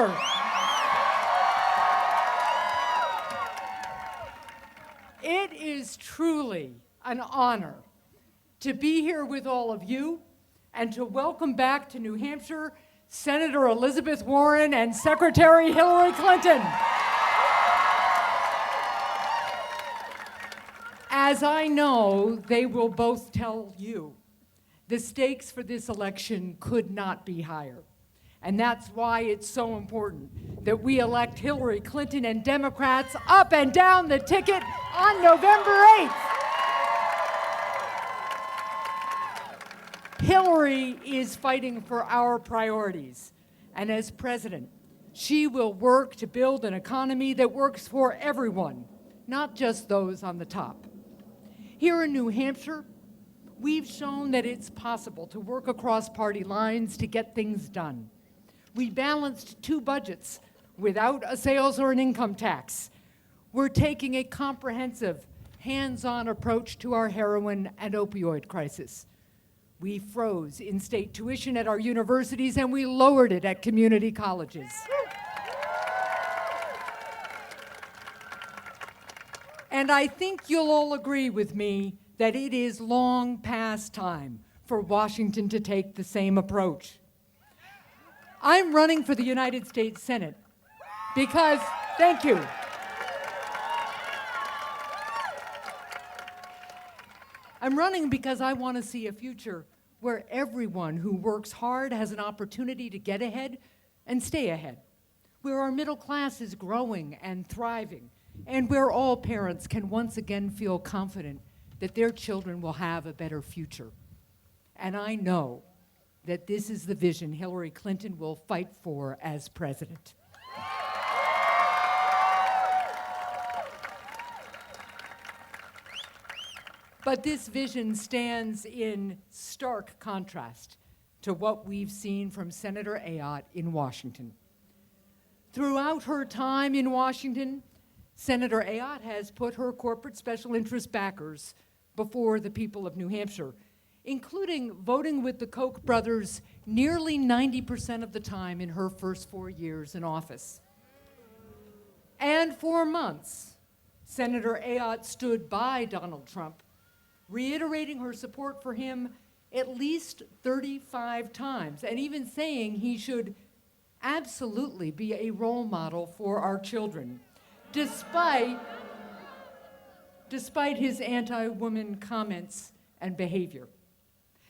Hampshire. It is truly an honor to be here with all of you and to welcome back to New Hampshire Senator Elizabeth Warren and Secretary Hillary Clinton. As I know, they will both tell you, the stakes for this election could not be higher. And that's why it's so important that we elect Hillary Clinton and Democrats up and down the ticket on November 8th. Hillary is fighting for our priorities. And as president, she will work to build an economy that works for everyone, not just those on the top. Here in New Hampshire, we've shown that it's possible to work across party lines to get things done. We balanced 2 budgets without a sales or an income tax. We're taking a comprehensive, hands-on approach to our heroin and opioid crisis. We froze in-state tuition at our universities and we lowered it at community colleges. And I think you'll all agree with me that it is long past time for Washington to take the same approach. I'm running for the United States Senate because, thank you. I'm running because I want to see a future where everyone who works hard has an opportunity to get ahead and stay ahead, where our middle class is growing and thriving, and where all parents can once again feel confident that their children will have a better future. And I know that this is the vision Hillary Clinton will fight for as president. But this vision stands in stark contrast to what we've seen from Senator Ayotte in Washington. Throughout her time in Washington, Senator Ayotte has put her corporate special interest backers before the people of New Hampshire, including voting with the Koch brothers nearly 90% of the time in her first 4 years in office. And for months, Senator Ayotte stood by Donald Trump, reiterating her support for him at least 35 times, and even saying he should absolutely be a role model for our children, despite his anti-woman comments and behavior.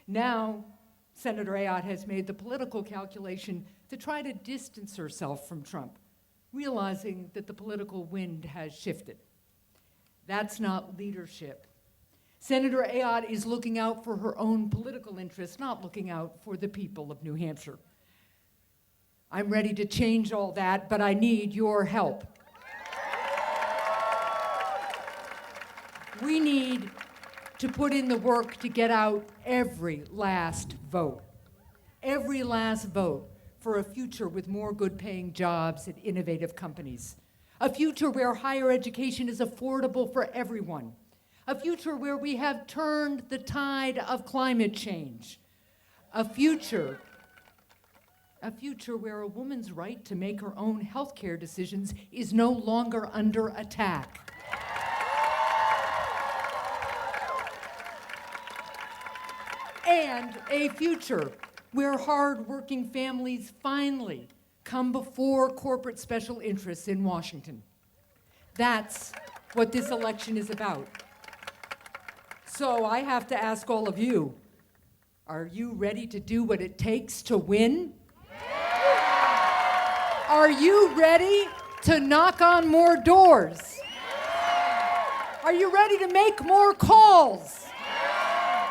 Now, Senator Ayotte has made the political calculation to try to distance herself from Trump, realizing that the political wind has shifted. That's not leadership. Senator Ayotte is looking out for her own political interests, not looking out for the people of New Hampshire. I'm ready to change all that, but I need your help. We need to put in the work to get out every last vote for a future with more good-paying jobs and innovative companies, a future where higher education is affordable for everyone, a future where we have turned the tide of climate change, a future where a woman's right to make her own healthcare decisions is no longer under attack. And a future where hard-working families finally come before corporate special interests in Washington. That's what this election is about. So I have to ask all of you, are you ready to do what it takes to win? Are you ready to knock on more doors? Are you ready to make more calls?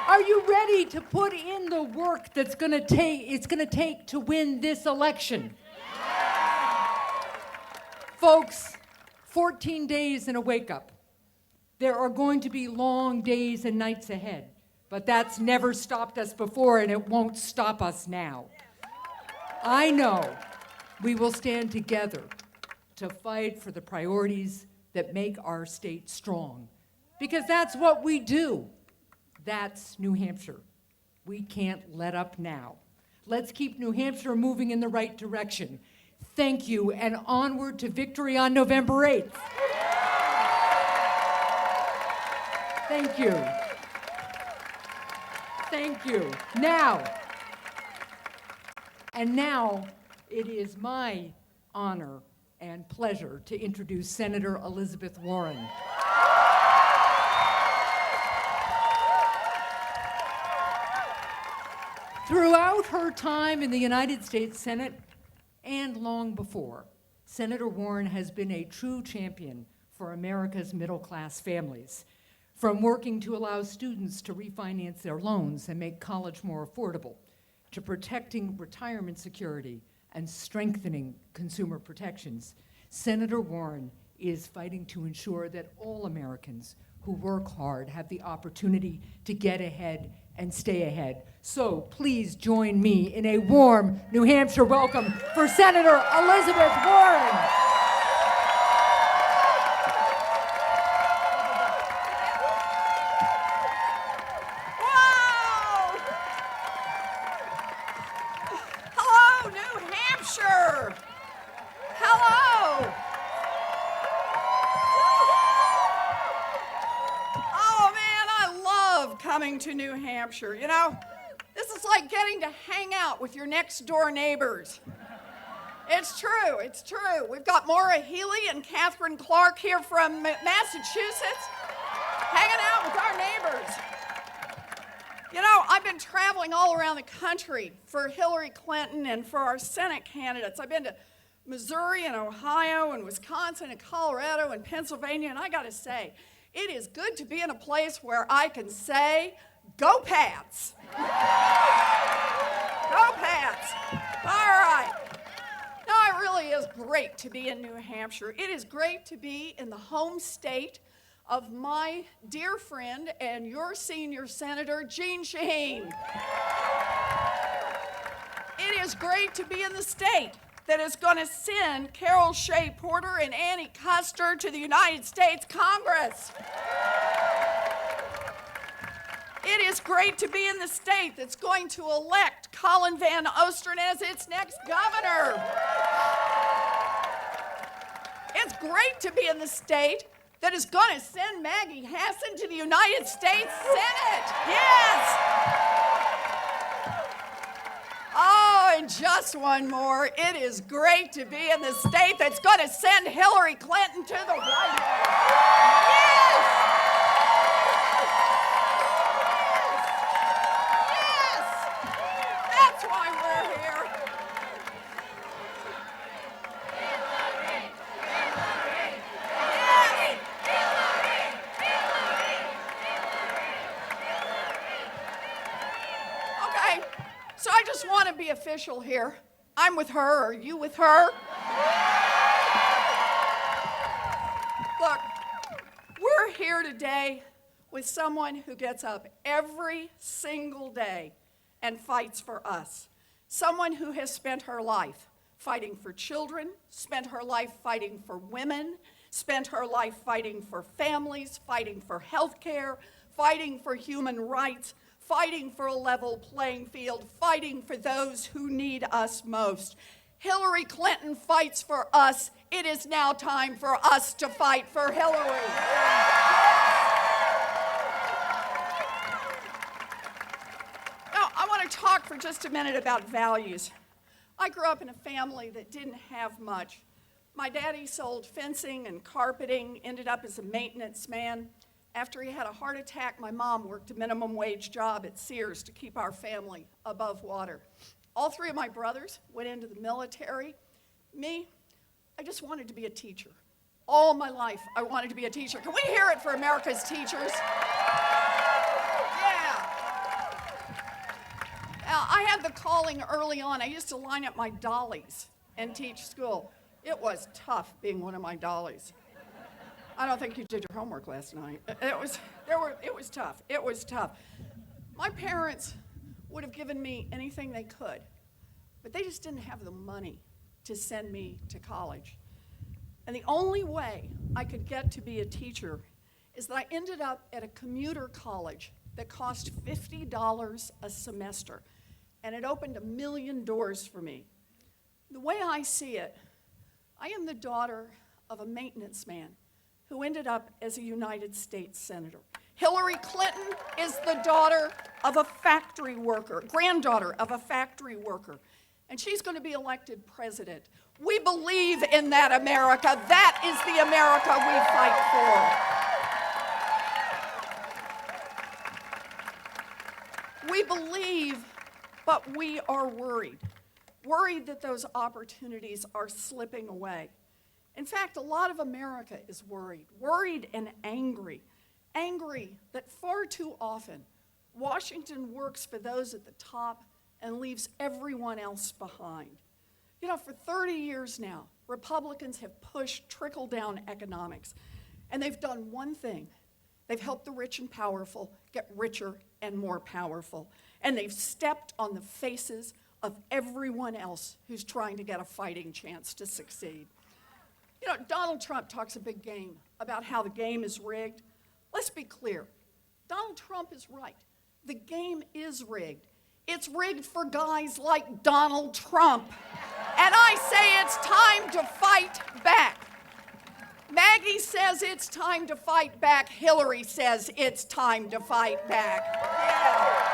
Are you ready to put in the work it's going to take to win this election? Folks, 14 days and a wake-up. There are going to be long days and nights ahead, but that's never stopped us before, and it won't stop us now. I know we will stand together to fight for the priorities that make our state strong, because that's what we do. That's New Hampshire. We can't let up now. Let's keep New Hampshire moving in the right direction. Thank you, and onward to victory on November 8th. Thank you. Thank you. Now, it is my honor and pleasure to introduce Senator Elizabeth Warren. Throughout her time in the United States Senate and long before, Senator Warren has been a true champion for America's middle-class families, from working to allow students to refinance their loans and make college more affordable, to protecting retirement security and strengthening consumer protections. Senator Warren is fighting to ensure that all Americans who work hard have the opportunity to get ahead and stay ahead. So please join me in a warm New Hampshire welcome for Senator Elizabeth Warren. Wow! Hello, New Hampshire! Hello! Oh man, I love coming to New Hampshire. You know, this is like getting to hang out with your next door neighbors. It's true, it's true. We've got Maura Healey and Catherine Clark here from Massachusetts, hanging out with our neighbors. You know, I've been traveling all around the country for Hillary Clinton and for our Senate candidates. I've been to Missouri and Ohio and Wisconsin and Colorado and Pennsylvania, and I gotta say, it is good to be in a place where I can say, go Pats! Go Pats! All right. No, it really is great to be in New Hampshire. It is great to be in the home state of my dear friend and your senior senator, Jeanne Shaheen. It is great to be in the state that is going to send Carol Shea Porter and Annie Custer to the United States Congress. It is great to be in the state that's going to elect Colin Van Osteren as its next governor. It's great to be in the state that is going to send Maggie Hassan to the United States Senate. Yes! Oh, and just one more. It is great to be in the state that's going to send Hillary Clinton to the White House. Yes! Yes! That's why we're here. Okay, so I just want to be official here. I'm with her. Are you with her? Look, we're here today with someone who gets up every single day and fights for us. Someone who has spent her life fighting for children, spent her life fighting for women, spent her life fighting for families, fighting for health care, fighting for human rights, fighting for a level playing field, fighting for those who need us most. Hillary Clinton fights for us. It is now time for us to fight for Hillary. Now, I want to talk for just a minute about values. I grew up in a family that didn't have much. My daddy sold fencing and carpeting, ended up as a maintenance man. After he had a heart attack, my mom worked a minimum wage job at Sears to keep our family above water. All three of my brothers went into the military. Me, I just wanted to be a teacher. All my life, I wanted to be a teacher. Can we hear it for America's teachers? Yeah. Now, I had the calling early on. I used to line up my dollies and teach school. It was tough being one of my dollies. I don't think you did your homework last night. It was tough. It was tough. My parents would have given me anything they could, but they just didn't have the money to send me to college. And the only way I could get to be a teacher is that I ended up at a commuter college that cost $50 a semester, and it opened 1 million doors for me. The way I see it, I am the daughter of a maintenance man who ended up as a United States Senator. Hillary Clinton is the daughter of a factory worker, granddaughter of a factory worker, and she's going to be elected president. We believe in that America. That is the America we fight for. We believe, but we are worried. Worried that those opportunities are slipping away. In fact, a lot of America is worried and angry. Angry that far too often Washington works for those at the top and leaves everyone else behind. You know, for 30 years now, Republicans have pushed trickle-down economics, and they've done one thing. They've helped the rich and powerful get richer and more powerful, and they've stepped on the faces of everyone else who's trying to get a fighting chance to succeed. You know, Donald Trump talks a big game about how the game is rigged. Let's be clear. Donald Trump is right. The game is rigged. It's rigged for guys like Donald Trump. And I say it's time to fight back. Maggie says it's time to fight back. Hillary says it's time to fight back. Yeah.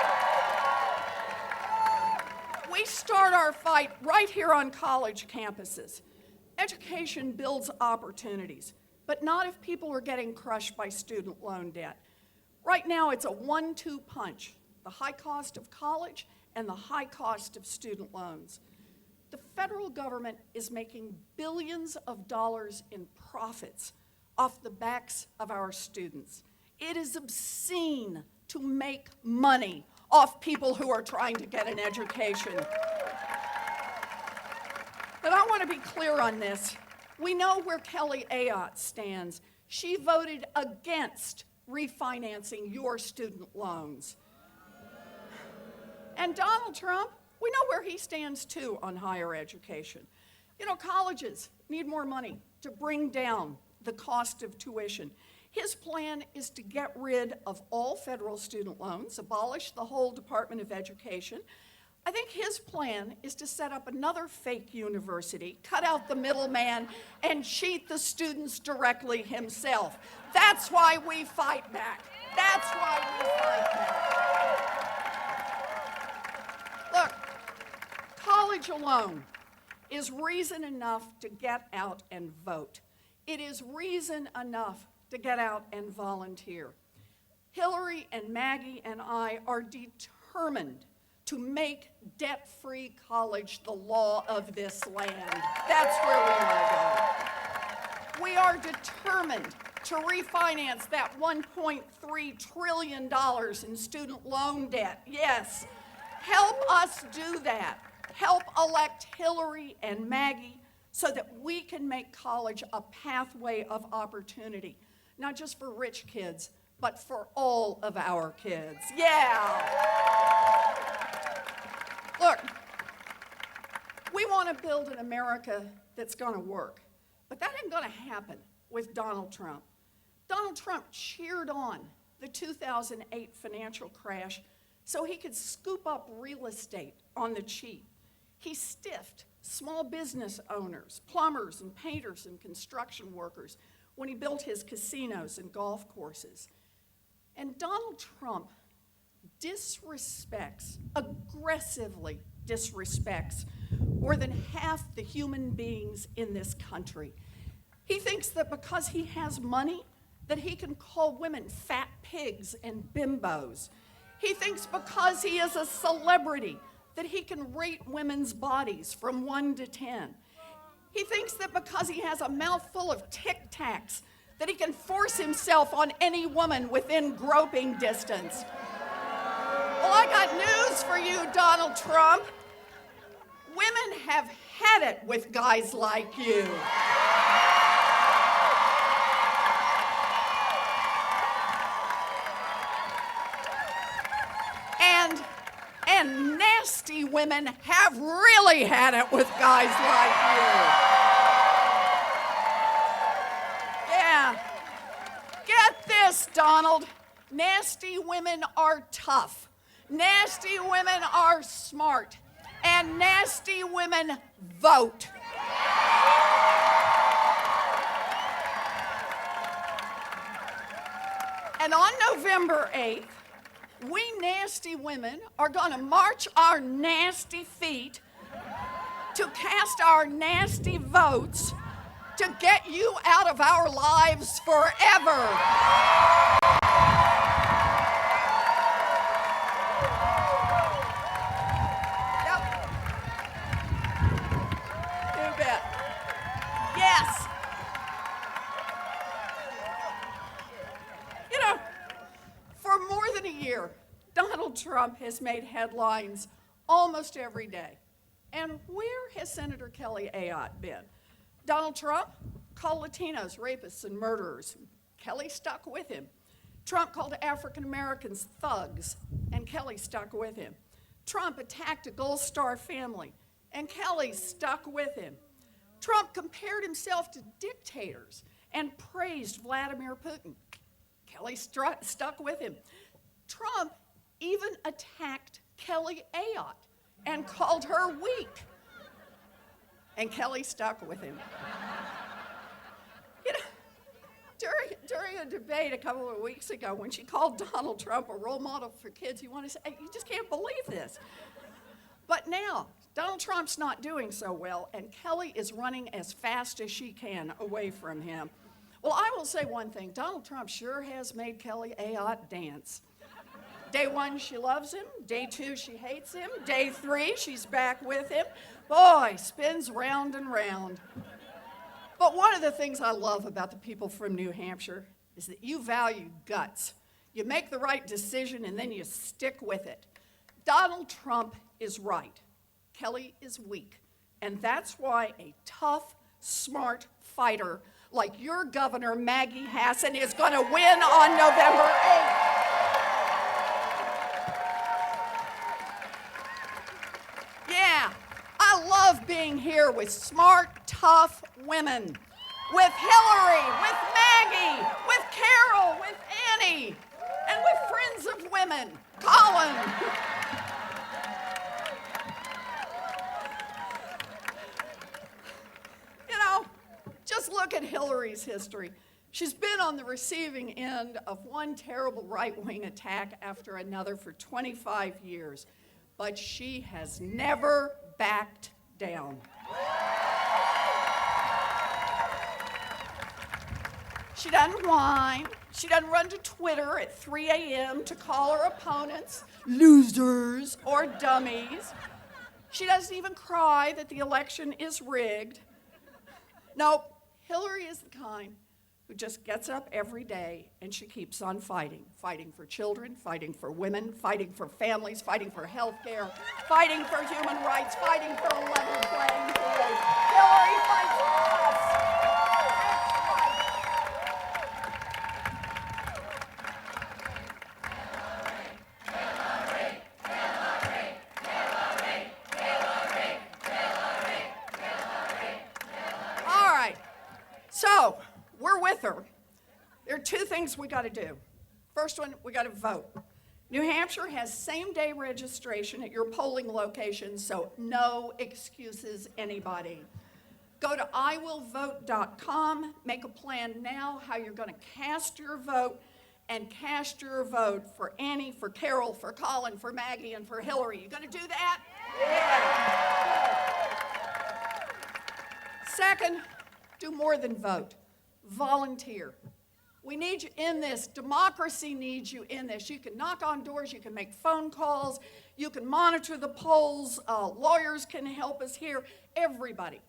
We start our fight right here on college campuses. Education builds opportunities, but not if people are getting crushed by student loan debt. Right now, it's a 1-2 punch, the high cost of college and the high cost of student loans. The federal government is making billions of dollars in profits off the backs of our students. It is obscene to make money off people who are trying to get an education. But I want to be clear on this. We know where Kelly Ayotte stands. She voted against refinancing your student loans. And Donald Trump, we know where he stands too on higher education. You know, colleges need more money to bring down the cost of tuition. His plan is to get rid of all federal student loans, abolish the whole Department of Education. I think his plan is to set up another fake university, cut out the middleman, and cheat the students directly himself. That's why we fight back. That's why we fight back. Look, college alone is reason enough to get out and vote. It is reason enough to get out and volunteer. Hillary and Maggie and I are determined to make debt-free college the law of this land. That's where we want to go. We are determined to refinance that $1.3 trillion in student loan debt. Yes, help us do that. Help elect Hillary and Maggie so that we can make college a pathway of opportunity, not just for rich kids, but for all of our kids. Yeah. Look, we want to build an America that's going to work, but that ain't going to happen with Donald Trump. Donald Trump cheered on the 2008 financial crash so he could scoop up real estate on the cheap. He stiffed small business owners, plumbers and painters and construction workers when he built his casinos and golf courses. And Donald Trump aggressively disrespects more than half the human beings in this country. He thinks that because he has money, that he can call women fat pigs and bimbos. He thinks because he is a celebrity, that he can rate women's bodies from 1 to 10. He thinks that because he has a mouthful of Tic Tacs, that he can force himself on any woman within groping distance. Well, I got news for you, Donald Trump. Women have had it with guys like you. And nasty women have really had it with guys like you. Yeah. Get this, Donald. Nasty women are tough. Nasty women are smart. And nasty women vote. And on November 8th, we nasty women are going to march our nasty feet to cast our nasty votes to get you out of our lives forever. Yep. You bet. Yes. You know, for more than a year, Donald Trump has made headlines almost every day. And where has Senator Kelly Ayotte been? Donald Trump called Latinos rapists and murderers. Kelly stuck with him. Trump called African Americans thugs, and Kelly stuck with him. Trump attacked a Gold Star family, and Kelly stuck with him. Trump compared himself to dictators and praised Vladimir Putin. Kelly stuck with him. Trump even attacked Kelly Ayotte and called her weak. And Kelly stuck with him. You know, during a debate a couple of weeks ago, when she called Donald Trump a role model for kids, you want to say, you just can't believe this. But now, Donald Trump's not doing so well, and Kelly is running as fast as she can away from him. Well, I will say one thing. Donald Trump sure has made Kelly Ayotte dance. Day 1, she loves him. Day 2, she hates him. Day 3, she's back with him. Boy, spins round and round. But one of the things I love about the people from New Hampshire is that you value guts. You make the right decision and then you stick with it. Donald Trump is right. Kelly is weak. And that's why a tough, smart fighter like your governor, Maggie Hassan, is going to win on November 8th. Yeah, I love being here with smart, tough women. With Hillary, with Maggie, with Carol, with Annie, and with friends of women, Colin. You know, just look at Hillary's history. She's been on the receiving end of one terrible right-wing attack after another for 25 years, but she has never backed down. She doesn't whine. She doesn't run to Twitter at 3 a.m. to call her opponents losers or dummies. She doesn't even cry that the election is rigged. Nope, Hillary is the kind who just gets up every day and she keeps on fighting. Fighting for children, fighting for women, fighting for families, fighting for health care, fighting for human rights, fighting for a level playing field. Hillary fights for us. So, we're with her. There are two things we got to do. First one, we got to vote. New Hampshire has same-day registration at your polling location, so no excuses, anybody. Go to IWillVot.com, make a plan now how you're going to cast your vote, and cast your vote for Annie, for Carol, for Colin, for Maggie, and for Hillary. You going to do that? Yeah. Second, do more than vote. Volunteer. We need you in this. Democracy needs you in this. You can knock on doors. You can make phone calls. You can monitor the polls. Lawyers can help us here. Everybody.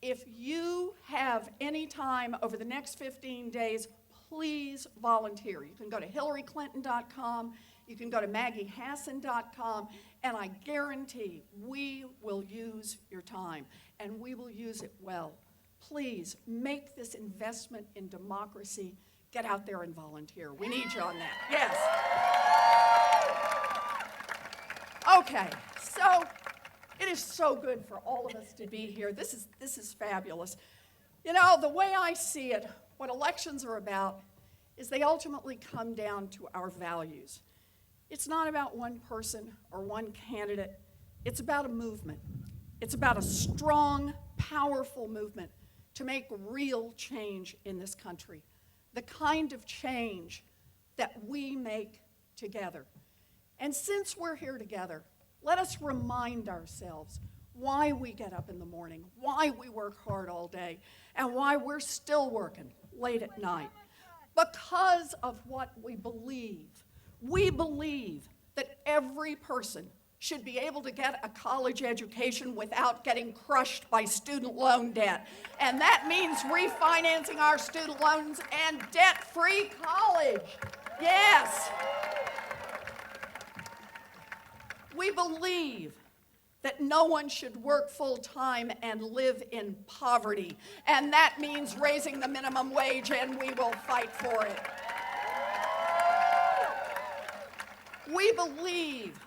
If you have any time over the next 15 days, please volunteer. You can go to HillaryClinton.com. You can go to MaggieHassan.com. And I guarantee we will use your time. And we will use it well. Please make this investment in democracy. Get out there and volunteer. We need you on that. Yes. Okay, so it is so good for all of us to be here. This is fabulous. You know, the way I see it, what elections are about is they ultimately come down to our values. It's not about one person or one candidate. It's about a movement. It's about a strong, powerful movement to make real change in this country. The kind of change that we make together. And since we're here together, let us remind ourselves why we get up in the morning, why we work hard all day, and why we're still working late at night. Because of what we believe. We believe that every person should be able to get a college education without getting crushed by student loan debt. And that means refinancing our student loans and debt-free college. Yes. We believe that no one should work full-time and live in poverty. And that means raising the minimum wage, and we will fight for it. We believe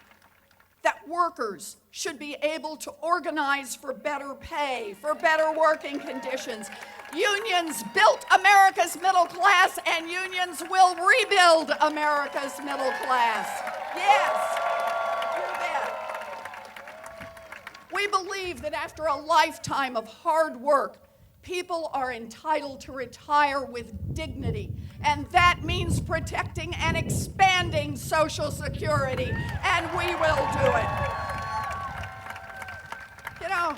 that workers should be able to organize for better pay, for better working conditions. Unions built America's middle class, and unions will rebuild America's middle class. Yes, you bet. We believe that after a lifetime of hard work, people are entitled to retire with dignity, and that means protecting and expanding Social Security, and we will do it. You know,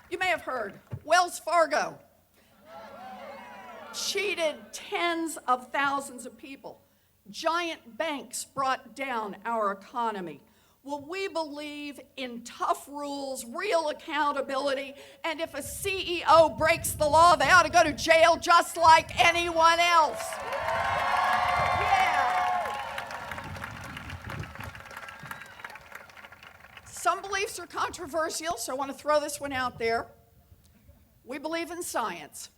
you may have heard, Wells Fargo cheated tens of thousands of people. Giant banks brought down our economy. Well, we believe in tough rules, real accountability, and if a CEO breaks the law, they ought to go to jail just like anyone else. Yeah. Some beliefs are controversial, so I want to throw this one out there. We believe in science.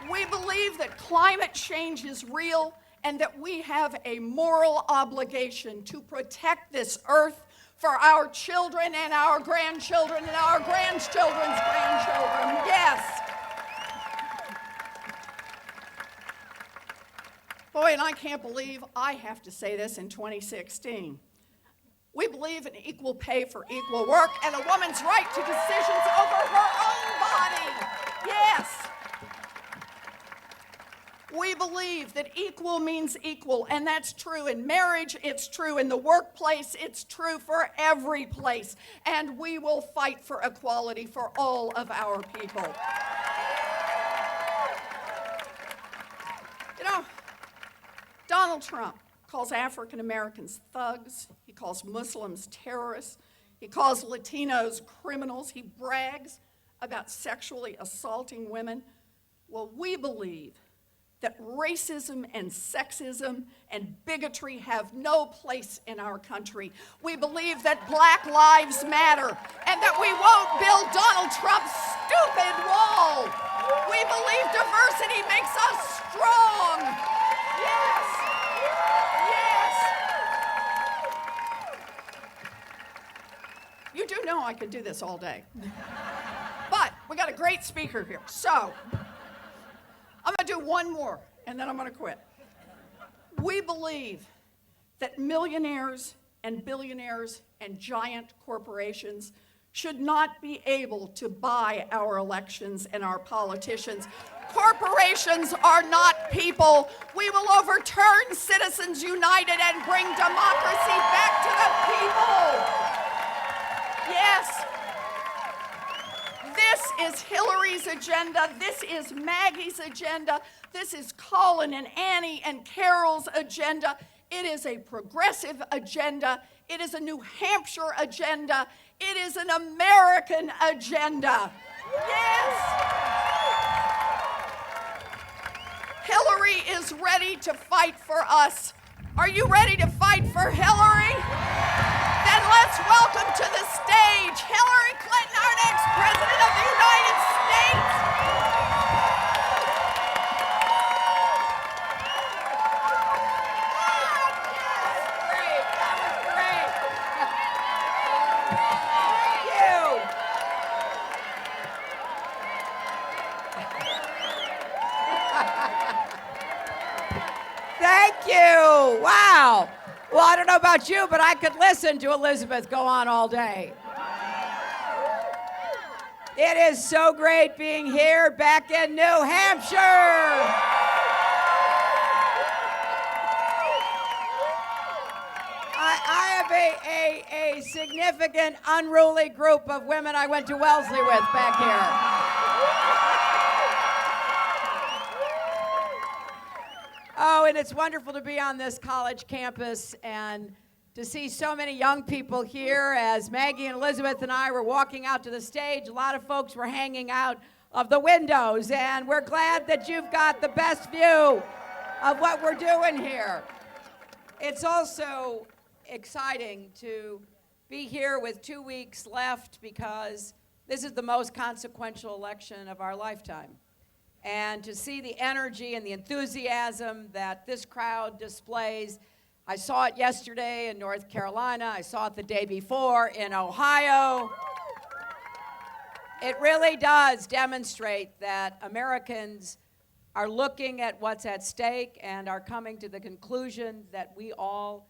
We believe that climate change is real and that we have a moral obligation to protect this earth for our children and our grandchildren and our grandchildren's grandchildren. Yes. Boy, and I can't believe I have to say this in 2016. We believe in equal pay for equal work and a woman's right to decisions over her own body. Yes. We believe that equal means equal, and that's true in marriage, it's true in the workplace, it's true for every place, and we will fight for equality for all of our people. You know, Donald Trump calls African Americans thugs, he calls Muslims terrorists, he calls Latinos criminals, he brags about sexually assaulting women. Well, we believe that racism and sexism and bigotry have no place in our country. We believe that Black Lives Matter and that we won't build Donald Trump's stupid wall. We believe diversity makes us strong. Yes. Yes. You do know I could do this all day. But we got a great speaker here. So I'm going to do one more, and then I'm going to quit. We believe that millionaires and billionaires and giant corporations should not be able to buy our elections and our politicians. Corporations are not people. We will overturn Citizens United and bring democracy back to the people. Yes. This is Hillary's agenda. This is Maggie's agenda. This is Colin and Annie and Carol's agenda. It is a progressive agenda. It is a New Hampshire agenda. It is an American agenda. Yes! Hillary is ready to fight for us. Are you ready to fight for Hillary? Then let's welcome to the stage Hillary Clinton, our next President of the United States. Thank you. Wow. Well, I don't know about you, but I could listen to Elizabeth go on all day. It is so great being here back in New Hampshire. I have a significant unruly group of women I went to Wellesley with back here. Oh, and it's wonderful to be on this college campus and to see so many young people here. As Maggie and Elizabeth and I were walking out to the stage, a lot of folks were hanging out of the windows, and we're glad that you've got the best view of what we're doing here. It's also exciting to be here with 2 weeks left because this is the most consequential election of our lifetime. And to see the energy and the enthusiasm that this crowd displays. I saw it yesterday in North Carolina. I saw it the day before in Ohio. It really does demonstrate that Americans are looking at what's at stake and are coming to the conclusion that we all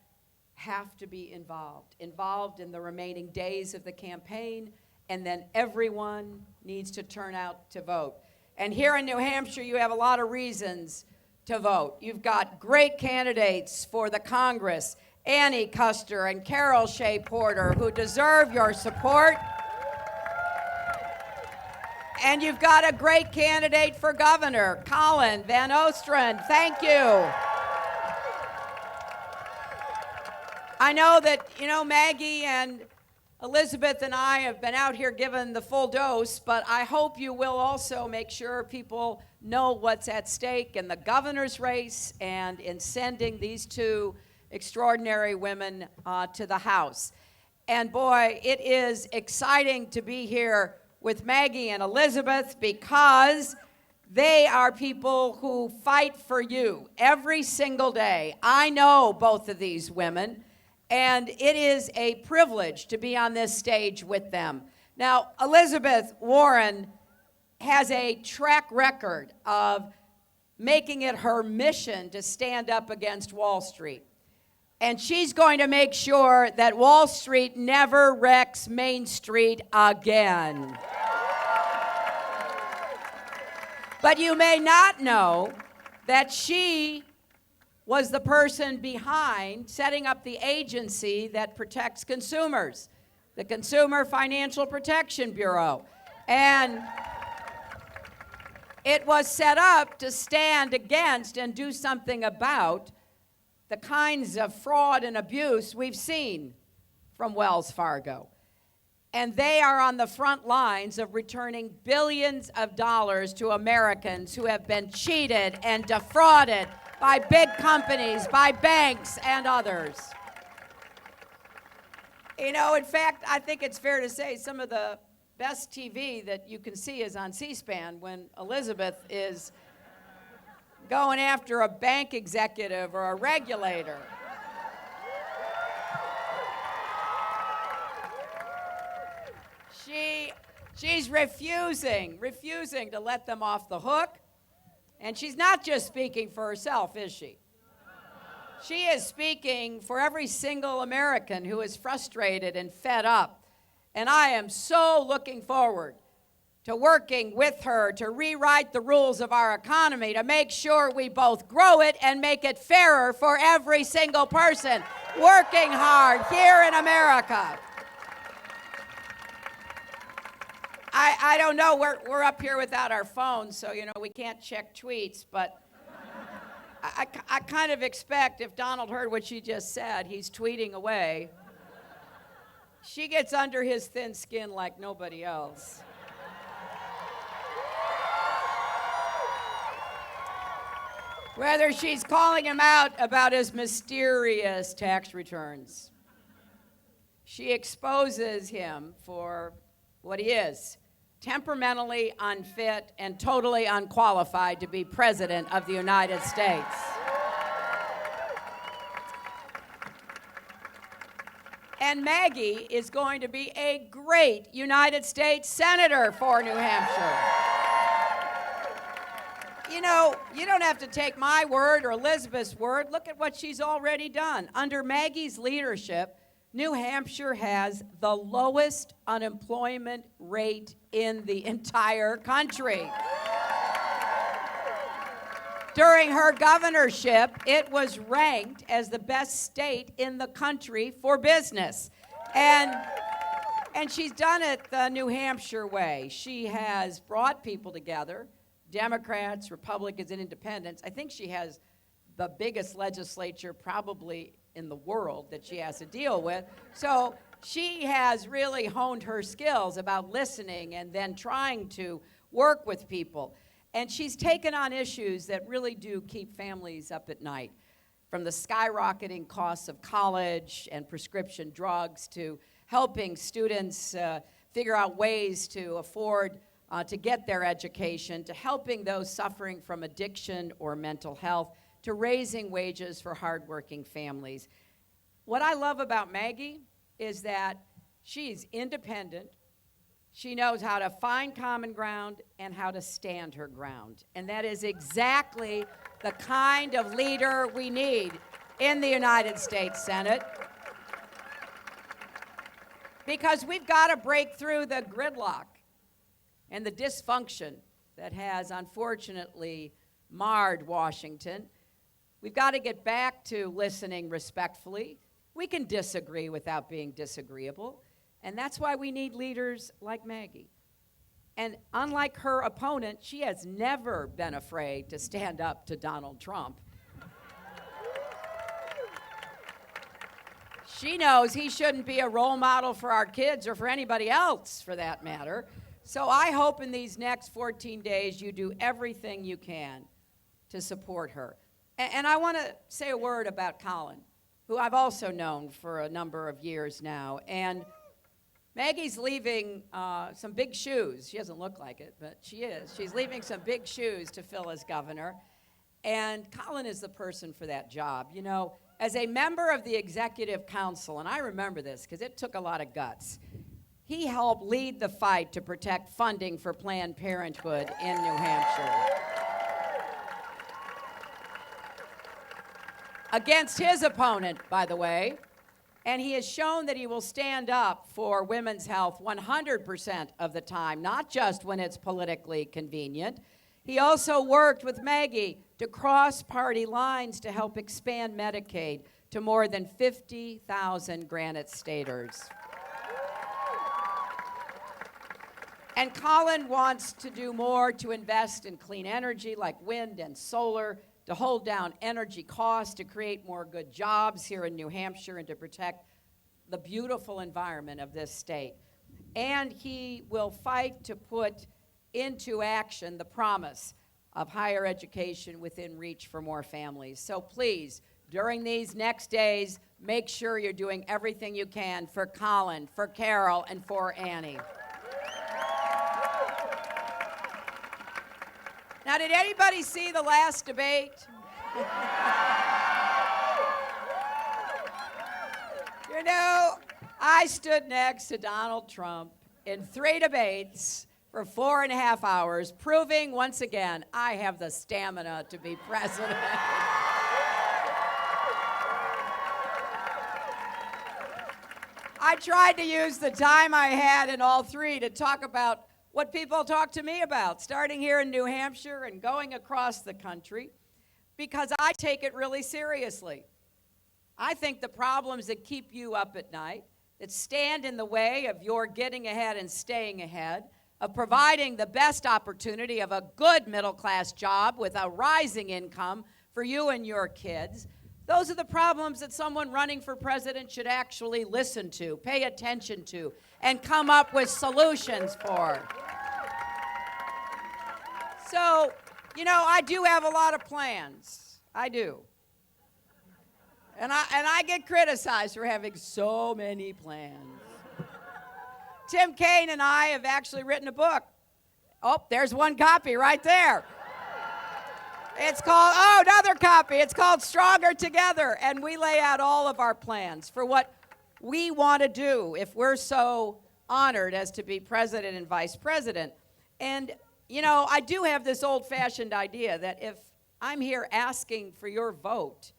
have to be involved in the remaining days of the campaign, and then everyone needs to turn out to vote. And here in New Hampshire, you have a lot of reasons to vote. You've got great candidates for the Congress, Annie Custer and Carol Shea Porter, who deserve your support. And you've got a great candidate for governor, Colin Van Ostrand. Thank you. I know that, Maggie and Elizabeth and I have been out here given the full dose, but I hope you will also make sure people know what's at stake in the governor's race and in sending these two extraordinary women to the House. And boy, it is exciting to be here with Maggie and Elizabeth because they are people who fight for you every single day. I know both of these women, and it is a privilege to be on this stage with them. Now, Elizabeth Warren has a track record of making it her mission to stand up against Wall Street. And she's going to make sure that Wall Street never wrecks Main Street again. But you may not know that she was the person behind setting up the agency that protects consumers, the Consumer Financial Protection Bureau. And it was set up to stand against and do something about the kinds of fraud and abuse we've seen from Wells Fargo. And they are on the front lines of returning billions of dollars to Americans who have been cheated and defrauded by big companies, by banks, and others. In fact, I think it's fair to say some of the best TV that you can see is on C-SPAN when Elizabeth is going after a bank executive or a regulator. She's refusing to let them off the hook. And she's not just speaking for herself, is she? She is speaking for every single American who is frustrated and fed up. And I am so looking forward to working with her to rewrite the rules of our economy, to make sure we both grow it and make it fairer for every single person working hard here in America. I don't know, we're up here without our phones, so, we can't check tweets, but I kind of expect if Donald heard what she just said, he's tweeting away. She gets under his thin skin like nobody else. Whether she's calling him out about his mysterious tax returns, she exposes him for what he is, temperamentally unfit and totally unqualified to be president of the United States. And Maggie is going to be a great United States Senator for New Hampshire. You don't have to take my word or Elizabeth's word. Look at what she's already done. Under Maggie's leadership, New Hampshire has the lowest unemployment rate in the entire country. During her governorship, it was ranked as the best state in the country for business. And she's done it the New Hampshire way. She has brought people together, Democrats, Republicans, and independents. I think she has the biggest legislature probably in the world that she has to deal with. So she has really honed her skills about listening and then trying to work with people. And she's taken on issues that really do keep families up at night, from the skyrocketing costs of college and prescription drugs to helping students figure out ways to afford to get their education, to helping those suffering from addiction or mental health, to raising wages for hardworking families. What I love about Maggie is that she's independent. She knows how to find common ground and how to stand her ground. And that is exactly the kind of leader we need in the United States Senate. Because we've got to break through the gridlock and the dysfunction that has unfortunately marred Washington. We've got to get back to listening respectfully. We can disagree without being disagreeable. And that's why we need leaders like Maggie. And unlike her opponent, she has never been afraid to stand up to Donald Trump. She knows he shouldn't be a role model for our kids or for anybody else, for that matter. So I hope in these next 14 days you do everything you can to support her. And I want to say a word about Colin, who I've also known for a number of years now. And Maggie's leaving some big shoes. She doesn't look like it, but she is. She's leaving some big shoes to fill as governor. And Colin is the person for that job. You know, as a member of the Executive Council, and I remember this because it took a lot of guts, he helped lead the fight to protect funding for Planned Parenthood in New Hampshire. Against his opponent, by the way. And he has shown that he will stand up for women's health 100% of the time, not just when it's politically convenient. He also worked with Maggie to cross party lines to help expand Medicaid to more than 50,000 Granite Staters. And Colin wants to do more to invest in clean energy like wind and solar, to hold down energy costs, to create more good jobs here in New Hampshire, and to protect the beautiful environment of this state. And he will fight to put into action the promise of higher education within reach for more families. So please, during these next days, make sure you're doing everything you can for Colin, for Carol, and for Annie. Now, did anybody see the last debate? You know, I stood next to Donald Trump in 3 debates for 4.5 hours, proving once again I have the stamina to be president. I tried to use the time I had in all 3 to talk about what people talk to me about, starting here in New Hampshire and going across the country, because I take it really seriously. I think the problems that keep you up at night, that stand in the way of your getting ahead and staying ahead, of providing the best opportunity of a good middle-class job with a rising income for you and your kids, those are the problems that someone running for president should actually listen to, pay attention to, and come up with solutions for. So, you know, I do have a lot of plans. I do. And I get criticized for having so many plans. Tim Kaine and I have actually written a book. Oh, there's one copy right there. It's called, oh, another copy. It's called Stronger Together. And we lay out all of our plans for what we want to do if we're so honored as to be president and vice president. And, you know, I do have this old-fashioned idea that if I'm here asking for your vote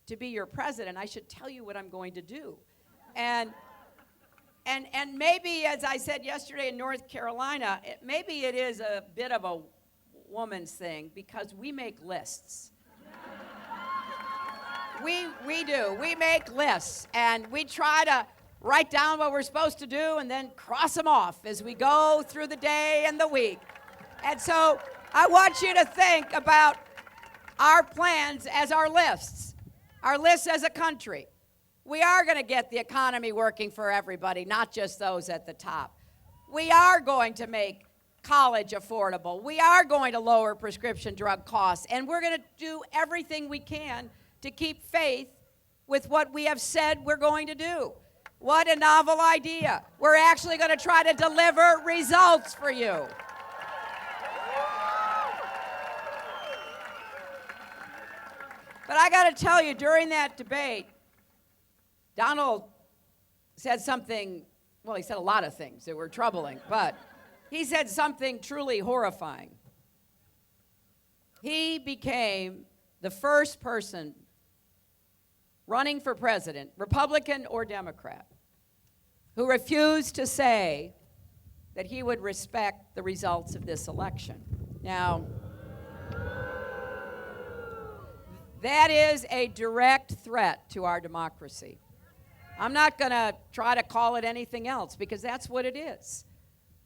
to be your president, I should tell you what I'm going to do. And maybe, as I said yesterday in North Carolina, maybe it is a bit of a woman's thing because we make lists. We do. We make lists, and we try to write down what we're supposed to do and then cross them off as we go through the day and the week. And so I want you to think about our plans as our lists as a country. We are going to get the economy working for everybody, not just those at the top. We are going to make college affordable. We are going to lower prescription drug costs, and we're going to do everything we can to keep faith with what we have said we're going to do. What a novel idea. We're actually going to try to deliver results for you. But I got to tell you, during that debate, Donald said something, well, he said a lot of things that were troubling, but he said something truly horrifying. He became the first person running for president, Republican or Democrat, who refused to say that he would respect the results of this election. Now, that is a direct threat to our democracy. I'm not going to try to call it anything else because that's what it is.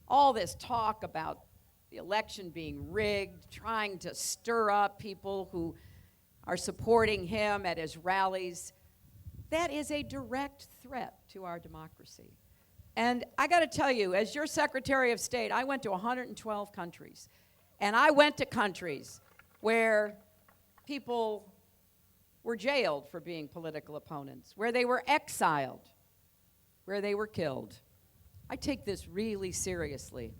All this talk about the election being rigged, trying to stir up people who are supporting him at his rallies, that is a direct threat to our democracy. And I got to tell you, as your Secretary of State, I went to 112 countries. And I went to countries where people were jailed for being political opponents, where they were exiled, where they were killed. I take this really seriously.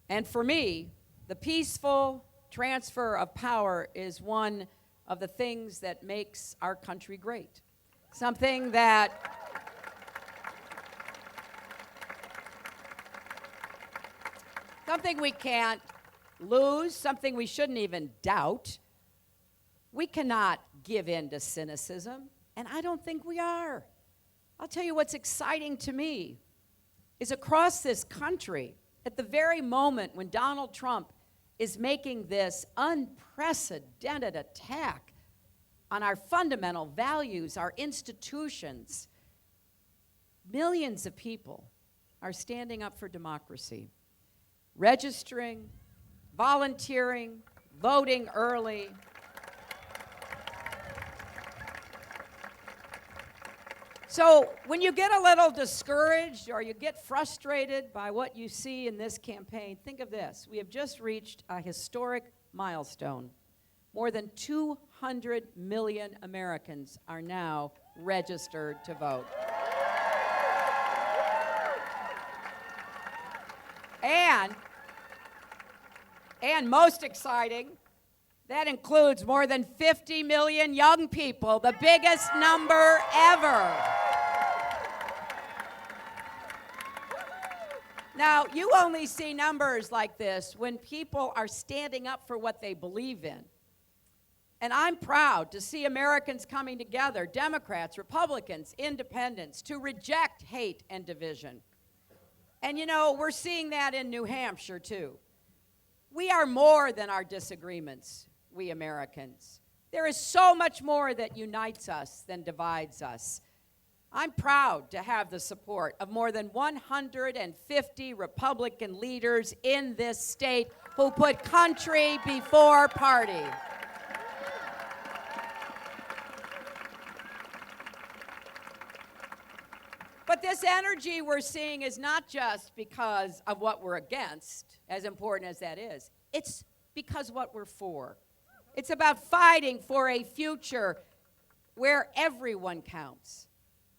And for me, the peaceful transfer of power is one of the things that makes our country great. Something we can't lose, something we shouldn't even doubt. We cannot give in to cynicism, and I don't think we are. I'll tell you what's exciting to me is across this country, at the very moment when Donald Trump is making this unprecedented attack on our fundamental values, our institutions, millions of people are standing up for democracy, registering, volunteering, voting early. So when you get a little discouraged or you get frustrated by what you see in this campaign, think of this. We have just reached a historic milestone. More than 200 million Americans are now registered to vote. And most exciting, that includes more than 50 million young people, the biggest number ever. Now, you only see numbers like this when people are standing up for what they believe in. And I'm proud to see Americans coming together, Democrats, Republicans, independents, to reject hate and division. And you know, we're seeing that in New Hampshire, too. We are more than our disagreements, we Americans. There is so much more that unites us than divides us. I'm proud to have the support of more than 150 Republican leaders in this state who put country before party. But this energy we're seeing is not just because of what we're against, as important as that is. It's because what we're for. It's about fighting for a future where everyone counts,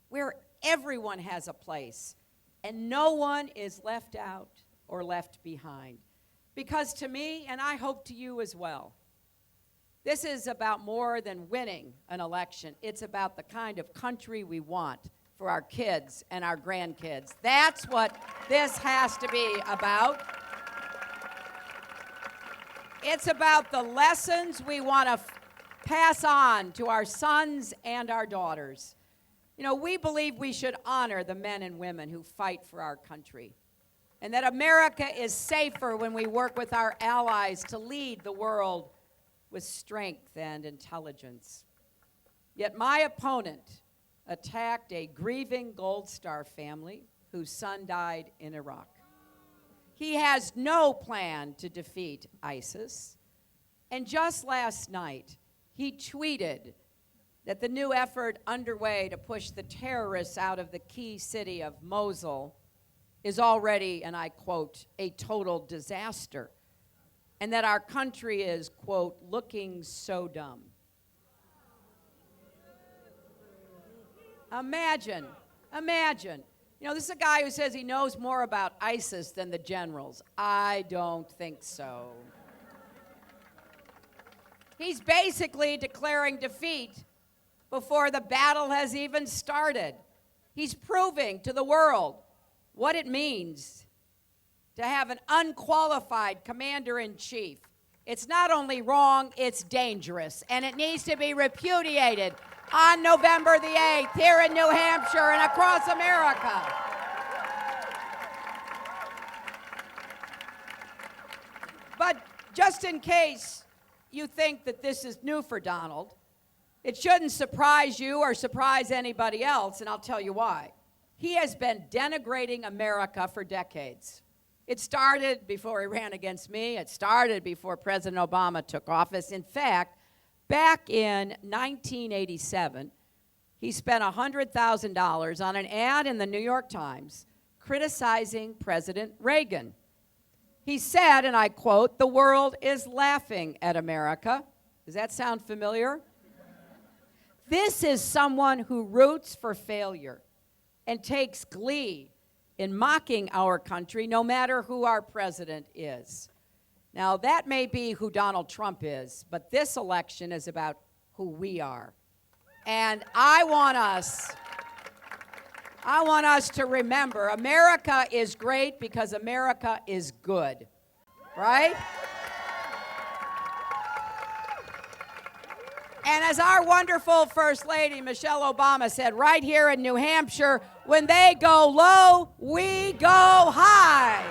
where everyone has a place, and no one is left out or left behind. Because to me, and I hope to you as well, this is about more than winning an election. It's about the kind of country we want for our kids and our grandkids. That's what this has to be about. It's about the lessons we want to pass on to our sons and our daughters. You know, we believe we should honor the men and women who fight for our country, and that America is safer when we work with our allies to lead the world with strength and intelligence. Yet my opponent attacked a grieving Gold Star family whose son died in Iraq. He has no plan to defeat ISIS. And just last night, he tweeted that the new effort underway to push the terrorists out of the key city of Mosul is already, and I quote, a total disaster, and that our country is, quote, looking so dumb. Imagine. You know, this is a guy who says he knows more about ISIS than the generals. I don't think so. He's basically declaring defeat before the battle has even started. He's proving to the world what it means to have an unqualified commander-in-chief. It's not only wrong, it's dangerous, and it needs to be repudiated on November the 8th here in New Hampshire and across America. But just in case you think that this is new for Donald, it shouldn't surprise you or surprise anybody else, and I'll tell you why. He has been denigrating America for decades. It started before he ran against me. It started before President Obama took office. In fact, back in 1987, he spent $100,000 on an ad in the New York Times criticizing President Reagan. He said, and I quote, "The world is laughing at America." Does that sound familiar? This is someone who roots for failure and takes glee in mocking our country, no matter who our president is. Now, that may be who Donald Trump is, but this election is about who we are. And I want us to remember, America is great because America is good, right? And as our wonderful First Lady, Michelle Obama, said right here in New Hampshire, when they go low, we go high.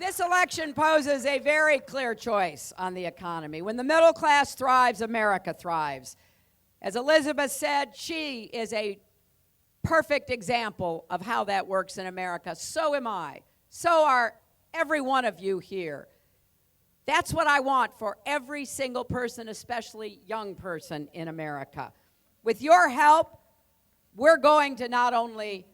This election poses a very clear choice on the economy. When the middle class thrives, America thrives. As Elizabeth said, she is a perfect example of how that works in America. So am I. So are every one of you here. That's what I want for every single person, especially young person in America. With your help, we're going to not only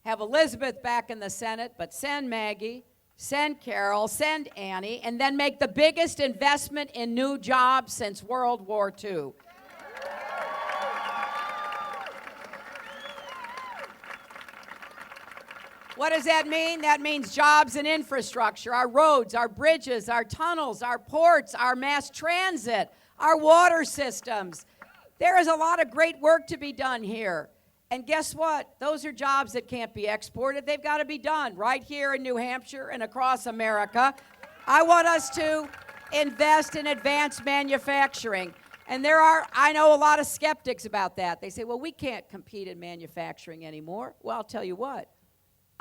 have Elizabeth back in the Senate, but send Maggie, send Carol, send Annie, and then make the biggest investment in new jobs since World War II. What does that mean? That means jobs and infrastructure, our roads, our bridges, our tunnels, our ports, our mass transit, our water systems. There is a lot of great work to be done here. And guess what? Those are jobs that can't be exported. They've got to be done right here in New Hampshire and across America. I want us to invest in advanced manufacturing. And I know a lot of skeptics about that. They say, well, we can't compete in manufacturing anymore. Well, I'll tell you what.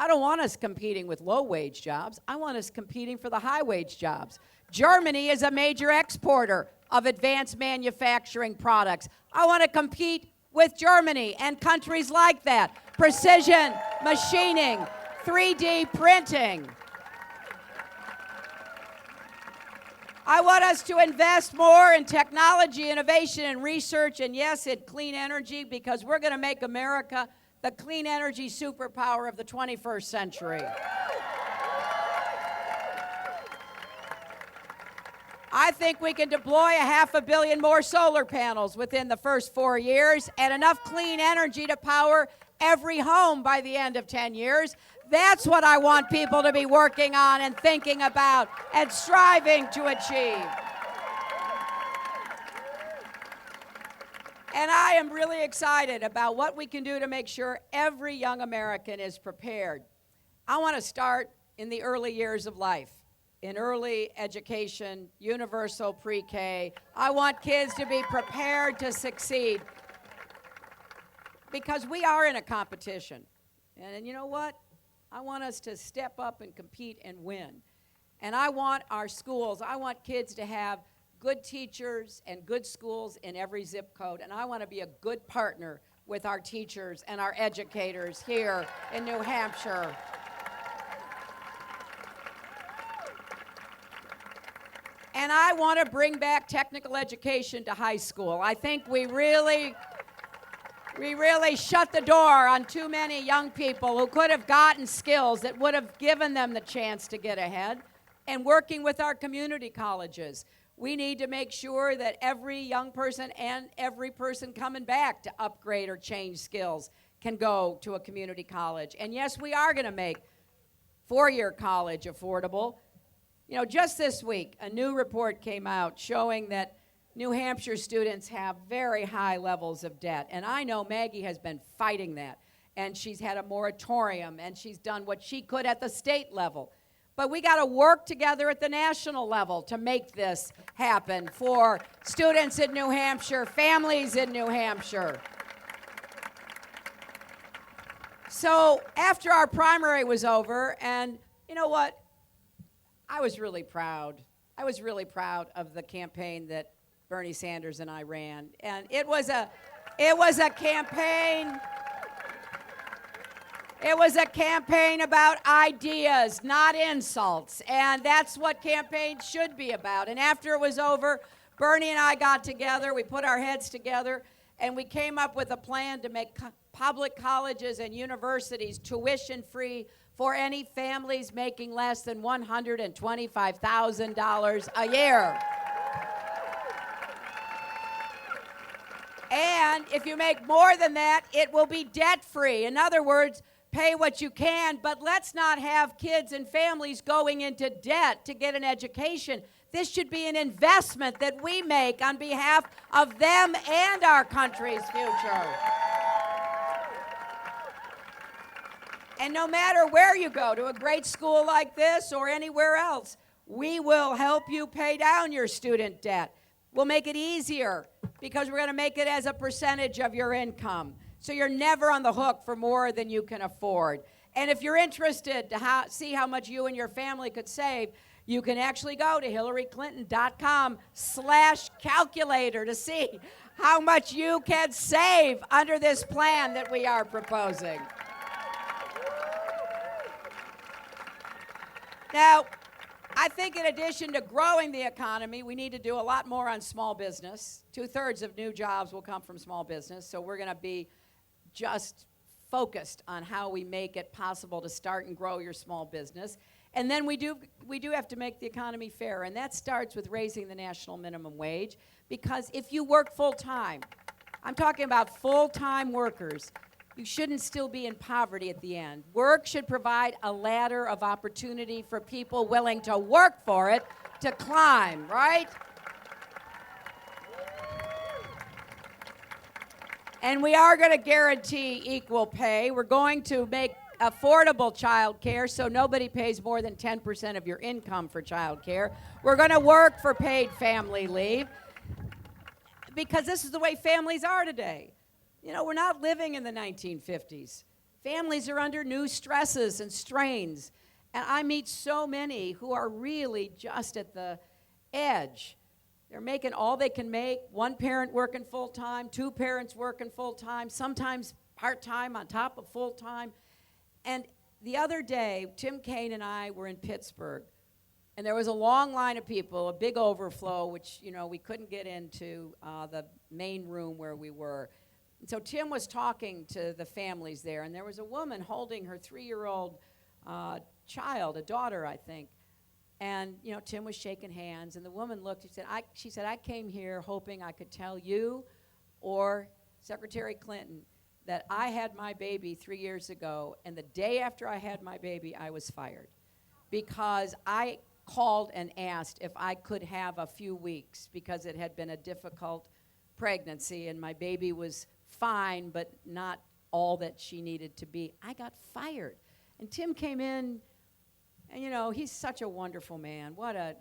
I don't want us competing with low-wage jobs. I want us competing for the high-wage jobs. Germany is a major exporter of advanced manufacturing products. I want to compete with Germany and countries like that. Precision machining, 3D printing. I want us to invest more in technology, innovation, and research, and yes, in clean energy, because we're going to make America the clean energy superpower of the 21st century. I think we can deploy 500 million more solar panels within the first 4 years and enough clean energy to power every home by the end of 10 years. That's what I want people to be working on and thinking about and striving to achieve. And I am really excited about what we can do to make sure every young American is prepared. I want to start in the early years of life. in early education, universal pre-K. I want kids to be prepared to succeed because we are in a competition. And you know what? I want us to step up and compete and win. And I want our schools, I want kids to have good teachers and good schools in every zip code. And I want to be a good partner with our teachers and our educators here in New Hampshire. And I want to bring back technical education to high school. I think we really shut the door on too many young people who could have gotten skills that would have given them the chance to get ahead. And working with our community colleges, we need to make sure that every young person and every person coming back to upgrade or change skills can go to a community college. And yes, we are going to make four-year college affordable. You know, just this week, a new report came out showing that New Hampshire students have very high levels of debt. And I know Maggie has been fighting that. And she's had a moratorium, and she's done what she could at the state level. But we got to work together at the national level to make this happen for students in New Hampshire, families in New Hampshire. So after our primary was over, and you know what? I was really proud. I was really proud of the campaign that Bernie Sanders and I ran. And it was a campaign. It was a campaign about ideas, not insults. And that's what campaigns should be about. And after it was over, Bernie and I got together, we put our heads together, and we came up with a plan to make public colleges and universities tuition-free for any families making less than $125,000 a year. And if you make more than that, it will be debt-free. In other words, pay what you can, but let's not have kids and families going into debt to get an education. This should be an investment that we make on behalf of them and our country's future. And no matter where you go, to a great school like this or anywhere else, we will help you pay down your student debt. We'll make it easier because we're going to make it as a percentage of your income. So you're never on the hook for more than you can afford. And if you're interested to see how much you and your family could save, you can actually go to HillaryClinton.com/calculator to see how much you can save under this plan that we are proposing. Now, I think in addition to growing the economy, we need to do a lot more on small business. 2/3 of new jobs will come from small business, so we're going to be just focused on how we make it possible to start and grow your small business. And then we do have to make the economy fair, and that starts with raising the national minimum wage, because if you work full-time, I'm talking about full-time workers, you shouldn't still be in poverty at the end. Work should provide a ladder of opportunity for people willing to work for it to climb, right? And we are going to guarantee equal pay. We're going to make affordable child care so nobody pays more than 10% of your income for child care. We're going to work for paid family leave because this is the way families are today. You know, we're not living in the 1950s. Families are under new stresses and strains. And I meet so many who are really just at the edge. They're making all they can make, one parent working full-time, two parents working full-time, sometimes part-time on top of full-time. And the other day, Tim Kaine and I were in Pittsburgh, and there was a long line of people, a big overflow, which, you know, we couldn't get into the main room where we were. And so Tim was talking to the families there, and there was a woman holding her 3-year-old child, a daughter, I think. And, you know, Tim was shaking hands, and the woman looked, she said, I came here hoping I could tell you or Secretary Clinton that I had my baby 3 years ago, and the day after I had my baby, I was fired because I called and asked if I could have a few weeks because it had been a difficult pregnancy, and my baby was fine, but not all that she needed to be. I got fired. And Tim came in And, you know, he's such a wonderful man. What a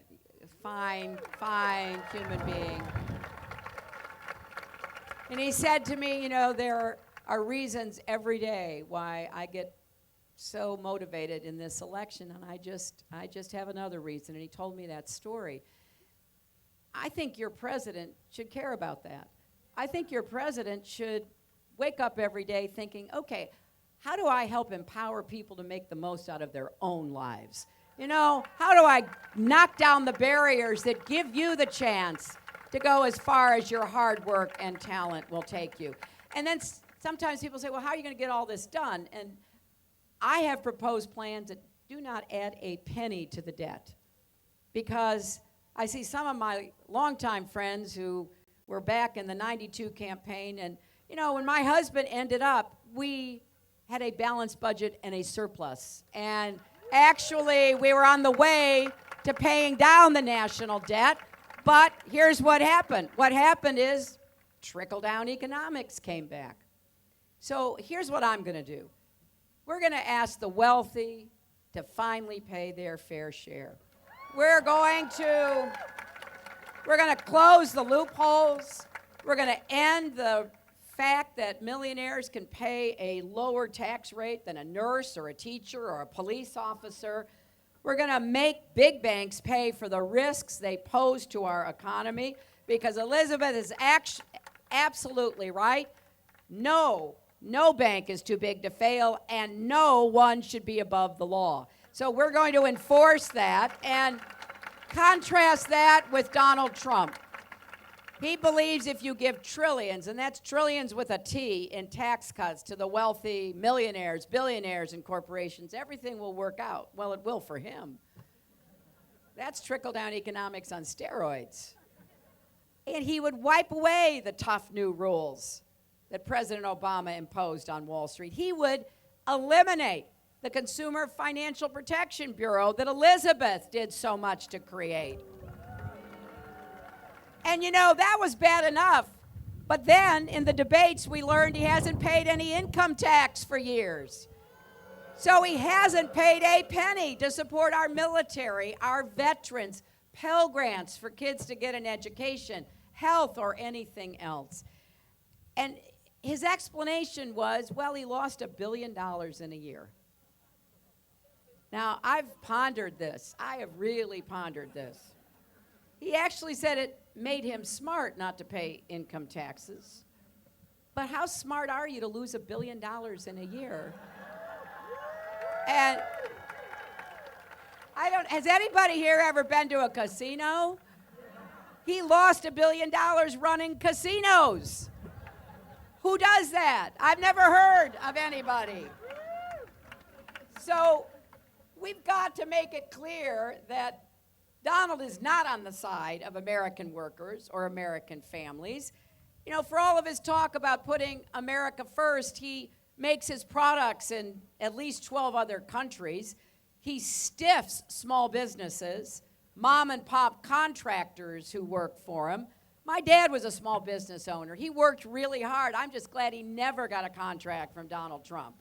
fine, fine human being. And he said to me, you know, there are reasons every day why I get so motivated in this election, and I just have another reason. And he told me that story. I think your president should care about that. I think your president should wake up every day thinking, okay, how do I help empower people to make the most out of their own lives? You know, how do I knock down the barriers that give you the chance to go as far as your hard work and talent will take you? And then sometimes people say, well, how are you going to get all this done? And I have proposed plans that do not add a penny to the debt, because I see some of my longtime friends who were back in the 92 campaign, and, you know, when my husband ended up, we had a balanced budget and a surplus. And actually, we were on the way to paying down the national debt, but here's what happened. What happened is trickle-down economics came back. So here's what I'm going to do. We're going to ask the wealthy to finally pay their fair share. We're going to close the loopholes. We're going to end the fact that millionaires can pay a lower tax rate than a nurse or a teacher or a police officer. We're going to make big banks pay for the risks they pose to our economy, because Elizabeth is absolutely right. No bank is too big to fail, and no one should be above the law. So we're going to enforce that, and contrast that with Donald Trump. He believes if you give trillions, and that's trillions with a T, in tax cuts to the wealthy millionaires, billionaires, and corporations, everything will work out. Well, it will for him. That's trickle-down economics on steroids. And he would wipe away the tough new rules that President Obama imposed on Wall Street. He would eliminate the Consumer Financial Protection Bureau that Elizabeth did so much to create. And, you know, that was bad enough. But then in the debates, we learned he hasn't paid any income tax for years. So he hasn't paid a penny to support our military, our veterans, Pell Grants for kids to get an education, health, or anything else. And his explanation was, well, he lost $1 billion in a year. Now, I've pondered this. I have really pondered this. He actually said it made him smart not to pay income taxes. But how smart are you to lose $1 billion in a year? And has anybody here ever been to a casino? He lost $1 billion running casinos. Who does that? I've never heard of anybody. So we've got to make it clear that Donald is not on the side of American workers or American families. You know, for all of his talk about putting America first, he makes his products in at least 12 other countries. He stiffs small businesses, mom and pop contractors who work for him. My dad was a small business owner. He worked really hard. I'm just glad he never got a contract from Donald Trump,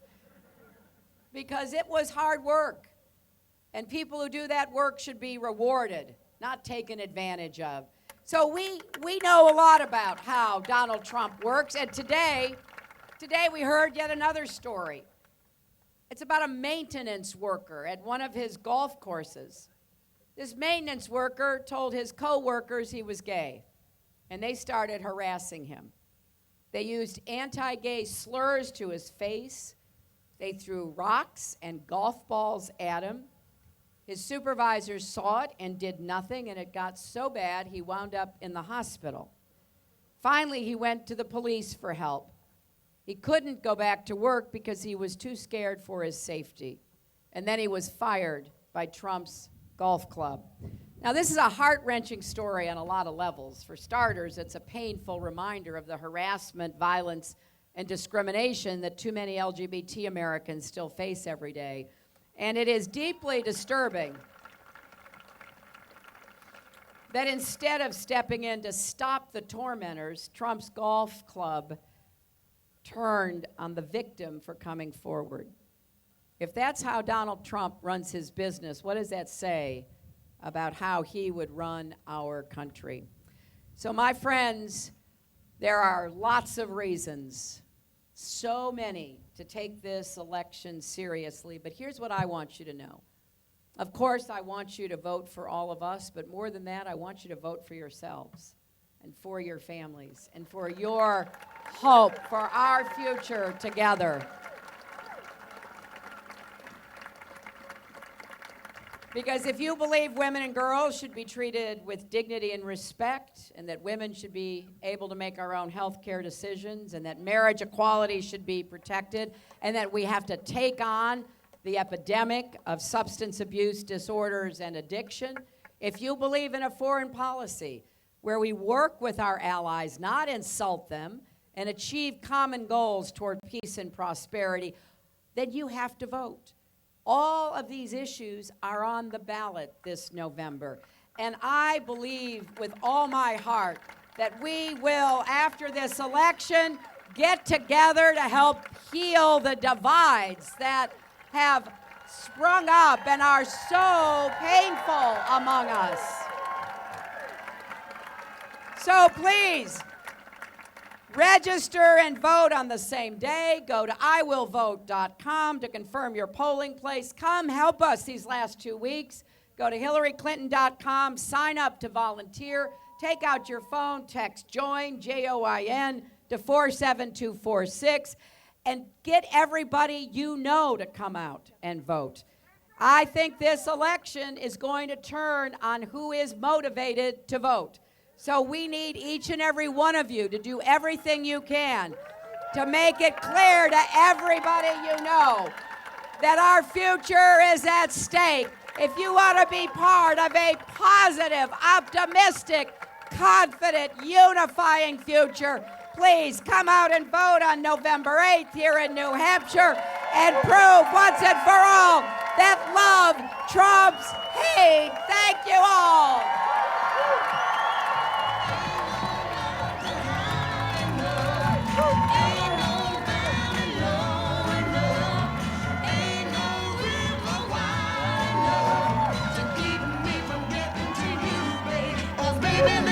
because it was hard work. And people who do that work should be rewarded, not taken advantage of. So we know a lot about how Donald Trump works. And today we heard yet another story. It's about a maintenance worker at one of his golf courses. This maintenance worker told his co-workers he was gay, and they started harassing him. They used anti-gay slurs to his face. They threw rocks and golf balls at him. His supervisors saw it and did nothing, and it got so bad he wound up in the hospital. Finally, he went to the police for help. He couldn't go back to work because he was too scared for his safety. And then he was fired by Trump's golf club. Now, this is a heart-wrenching story on a lot of levels. For starters, it's a painful reminder of the harassment, violence, and discrimination that too many LGBT Americans still face every day. And it is deeply disturbing that instead of stepping in to stop the tormentors, Trump's golf club turned on the victim for coming forward. If that's how Donald Trump runs his business, what does that say about how he would run our country? So, my friends, there are lots of reasons, so many, to take this election seriously. But here's what I want you to know. Of course, I want you to vote for all of us, but more than that, I want you to vote for yourselves and for your families and for your hope, for our future together. Because if you believe women and girls should be treated with dignity and respect, and that women should be able to make our own health care decisions, and that marriage equality should be protected, and that we have to take on the epidemic of substance abuse disorders and addiction, if you believe in a foreign policy where we work with our allies, not insult them, and achieve common goals toward peace and prosperity, then you have to vote. All of these issues are on the ballot this November. And I believe with all my heart that we will, after this election, get together to help heal the divides that have sprung up and are so painful among us. So please, register and vote on the same day. Go to IWillVot.com to confirm your polling place. Come help us these last 2 weeks. Go to HillaryClinton.com, sign up to volunteer. Take out your phone, text JOIN, J-O-I-N, to 47246, and get everybody you know to come out and vote. I think this election is going to turn on who is motivated to vote. So we need each and every one of you to do everything you can to make it clear to everybody you know that our future is at stake. If you want to be part of a positive, optimistic, confident, unifying future, please come out and vote on November 8th here in New Hampshire and prove once and for all that love trumps hate. Thank you all. Baby,